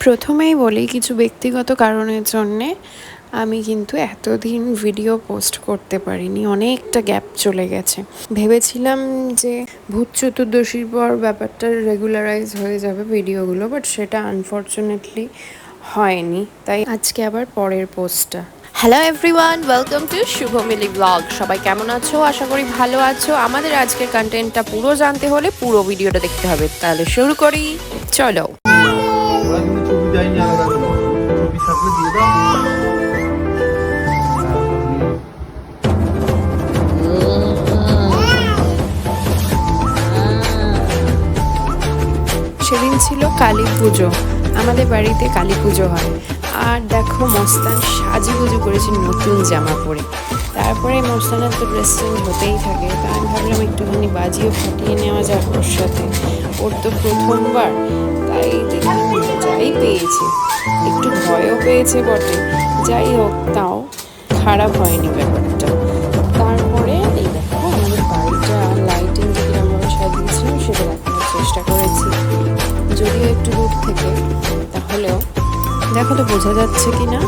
প্রথমেই বলি কিছু ব্যক্তিগত কারণের জন্যে আমি কিন্তু এতদিন ভিডিও পোস্ট করতে পারিনি, অনেকটা গ্যাপ চলে গেছে। ভেবেছিলাম যে ভূত চতুর্দশীর পর ব্যাপারটা রেগুলারাইজ হয়ে যাবে ভিডিওগুলো, বাট সেটা আনফর্চুনেটলি হয়নি। তাই আজকে আবার পরের পোস্টটা। Hello everyone, welcome to Shubho Mili blog. সবাই কেমন আছো? আশা করি ভালো আছো। আমাদের আজকের কন্টেন্টটা পুরো জানতে হলে পুরো ভিডিওটা দেখতে হবে। তাহলে শুরু করি, চলো। সেদিন ছিল কালী পুজো, আমাদের বাড়িতে কালী পুজো হয়। আর দেখো মস্তান সাজুগুজু করেছে নতুন জামা পরে। তারপরে মস্তানের তো ড্রেস চেঞ্জ হতেই থাকে, তা আমি ভাবলাম একটুখানি বাজিও ফাটিয়ে নেওয়া যাক ওর সাথে। ওর তো প্রথমবার, তাই দেখলাম যাই পেয়েছে, একটু ভয়ও পেয়েছে বটে। যাই হোক, তাও খারাপ হয়নি ব্যাপারটা। তারপরে এই দেখো আমাদের বাড়িটা লাইটিং দিয়ে কিরমভাবে সাজিয়েছিলাম সেটা দেখানোর চেষ্টা করেছি, যদিও একটু দূর থেকে, তাহলেও দেখো তো বোঝা যাচ্ছে কি না।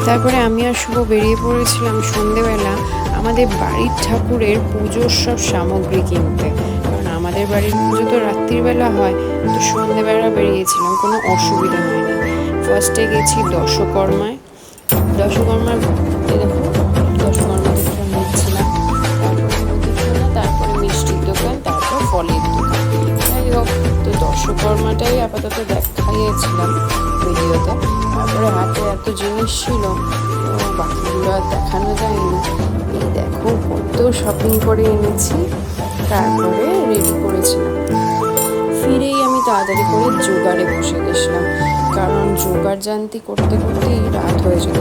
তারপরে আমি আর শুভ বেরিয়ে পড়েছিলাম সন্ধেবেলা আমাদের বাড়ির ঠাকুরের পুজোর সব সামগ্রী কিনতে, কারণ আমাদের বাড়ির পুজো তো রাত্রিবেলা হয়। তো সন্ধেবেলা বেরিয়েছিলাম, কোনো অসুবিধা হয়নি। ফার্স্টে গেছি দশকর্মায়। দশকর্মার দেখো দশকর্মা থেকে নিচ্ছিলাম, তারপরে মুদিখানা, তারপরে মিষ্টির দোকান, তারপর ফলের দোকান। যাই হোক, তো দশকর্মাটাই আপাতত দেখাইয়েছিলাম ভিডিওতে। তারপরে হাতে এত জিনিস ছিল, তো বাকিগুলো আর দেখানো যায়নি। এই দেখো কত শপিং করে এনেছি, তারপরে রেডি করেছিলাম। ফিরেই আমি তাড়াতাড়ি করে জোগাড়ে বসে গেছিলাম, কারণ জোগাড় জানতি করতে করতেই রাত হয়ে যেত।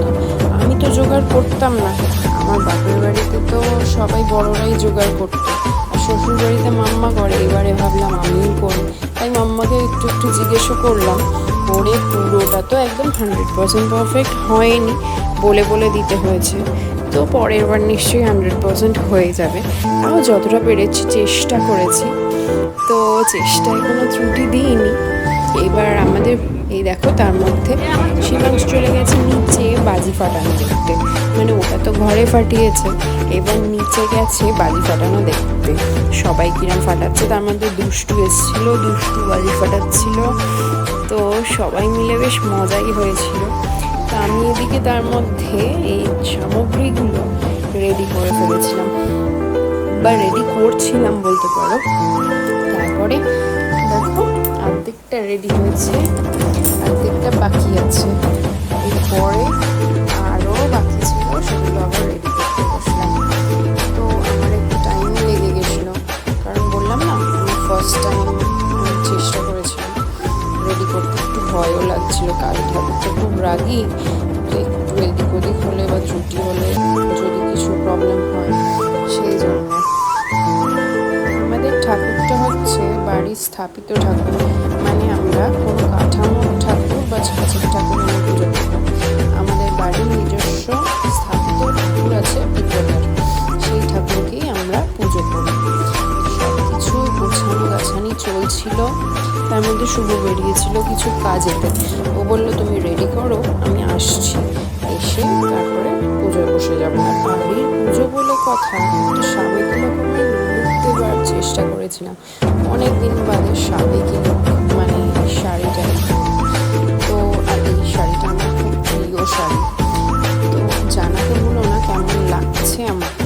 আমি তো জোগাড় করতাম না, আমার বাপের বাড়িতে তো সবাই বড়রাই জোগাড় করতো, আর শ্বশুর বাড়িতে মাম্মা করে। এবারে ভাবলাম আমিও করি, তাই মাম্মাকে একটু একটু জিজ্ঞেসও করলাম। করে পুরোটা তো একদম 100% পারফেক্ট হয়নি, বলে বলে দিতে হয়েছে। তো পরের বার নিশ্চয়ই 100% হয়ে যাবে। তাও যতটা পেরেছি চেষ্টা করেছি, তো চেষ্টায় কোনো ত্রুটি দিইনি। এবার আমাদের এই দেখো তার মধ্যে শিবাংশ চলে গেছে নিচে বাজি ফাটানো দেখতে, মানে ওটা তো ঘরে ফাটিয়েছে, এবার নিচে গেছে বাজি ফাটানো দেখতে সবাই কিরম ফাটাচ্ছে। তার মধ্যে দুষ্টু এসেছিল, দুষ্টু বাজি ফাটাচ্ছিল, তো সবাই মিলে বেশ মজাই হয়েছিল। তো আমি এদিকে তার মধ্যে এই সামগ্রীগুলো রেডি করে ফেলেছিলাম, বা রেডি করছিলাম বলতে পারো। তারপরে দেখো অর্ধেকটা রেডি হয়েছে, অর্ধেকটা বাকি আছে। এরপরে আরও বাকি ছিল, সেগুলো আবার রেডি করতে বসলাম। তো আমার একটু টাইম লেগে গেছিলো, কারণ বললাম না আমি ফার্স্ট টাইম চেষ্টা করেছিলাম রেডি করতে, একটু ভয়ও লাগছিল। কাল ঠাকুর তো খুব রাগি, তো একটু এদিক ওদিক হলে বা ত্রুটি হলে যদি কিছু প্রবলেম হয়, সেই জন্য। আমাদের ঠাকুরটা হচ্ছে বাড়ির স্থাপিত ঠাকুর, মানে আমরা কোনো কাঠামোর ঠাকুর বা ছাঁচের ঠাকুর এনে পুজো করি না। আমাদের বাড়ির নিজস্ব স্থাপিত ঠাকুর আছে পিতলের, সেই ঠাকুরকেই আমরা পুজো করি। সব কিছু গোছানো গাছানি চলছিল, তার মধ্যে শুভ বেরিয়েছিল কিছু কাজেতে। ও বললো তুমি রেডি করো, আমি আসছি, এসে তারপরে পুজোয় বসে যাবো। আর বাড়ির পুজো বলে কথা, একটা সাবেকি রকমের লুক দেওয়ার চেষ্টা করেছিলাম। অনেক দিন বাদে সাবেকি লুক, মানে শাড়িটা। তো আর এই শাড়িটা আমার খুব প্রিয় শাড়ি। তো জানাতে ভুলো না কেমন লাগছে আমাকে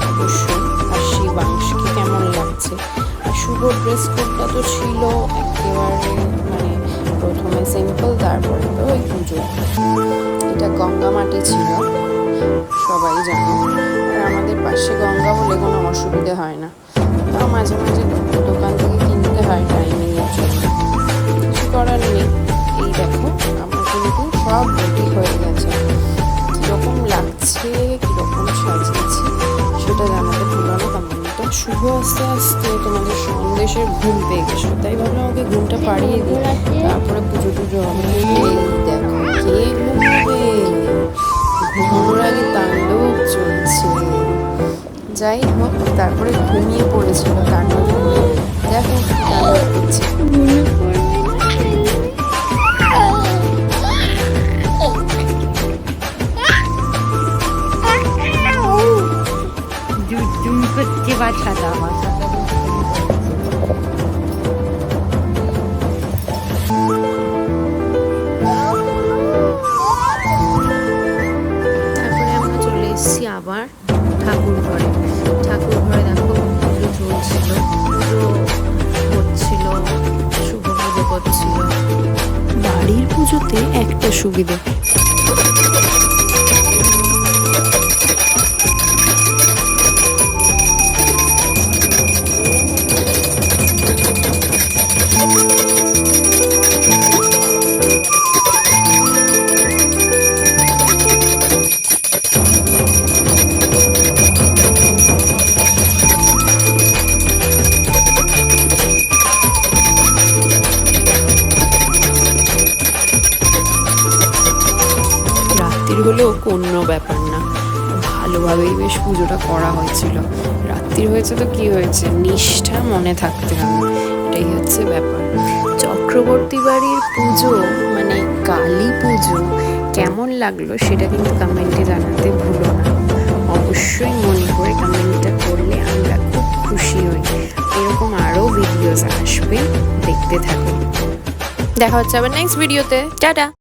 অবশ্যই, আর শিবাংশকে কেমন লাগছে। আর শুভ ড্রেস কোডটা তো ছিল একেবারে, মানে প্রথমে সিম্পল, তারপরে তো ওই পুজো। এটা গঙ্গা মাটি ছিল, সবাই জানো। আর আমাদের পাশে গঙ্গা বলে কোনো অসুবিধে হয় না, তাও মাঝে মাঝে দোকান থেকে কিনতে হয় টাইমিংয়ের জন্য, কিছু করার নেই। এই দেখো আমার কিন্তু সব রেডি হয়ে গেছে। কীরকম লাগছে, কীরকম সাজিয়েছি সেটা জানাতে ভুলো না কমেন্টে। শুভ আস্তে আস্তে তোমাদের সন্দেশের ঘুম পেয়ে গেছিলো, তাই ভাবলাম ওকে ঘুমটা পাড়িয়ে দিই, তারপরে পুজো টুজো হবে। এই দেখো কে ঘুমবে, ঘুমানোর আগে তাণ্ডব চলছে। যাই হোক, তারপরে ঘুমিয়ে পড়েছিল তাণ্ডব, দেখো তাণ্ডব করছে। के बाद छाता हुआ छाता তারপরে আমরা চলে এসেছি আবার ঠাকুর ঘরে। ঠাকুর ঘরে দেখো পুজো চলছিল, পুজো হচ্ছিল, শুভ পুজো করছিল। বাড়ির পুজোতে একটা সুবিধে, রাত্রির হলেও কোনো ব্যাপার না, ভালোভাবেই বেশ পুজোটা করা হয়েছিল। রাত্রির হয়েছে তো কি হয়েছে, নিষ্ঠা মনে থাকতে হবে, এটাই হচ্ছে ব্যাপার। চক্রবর্তী বাড়ির পুজো মানে কালী পুজো কেমন লাগলো সেটা কিন্তু কমেন্টে জানাতে ভুলো না। অবশ্যই মনে করে কমেন্টটা করলে আমরা খুব খুশি হই। এরকম আরও ভিডিওস আসবে, দেখতে থাকো। দেখা হচ্ছে আবার নেক্সট ভিডিওতে। টাটা।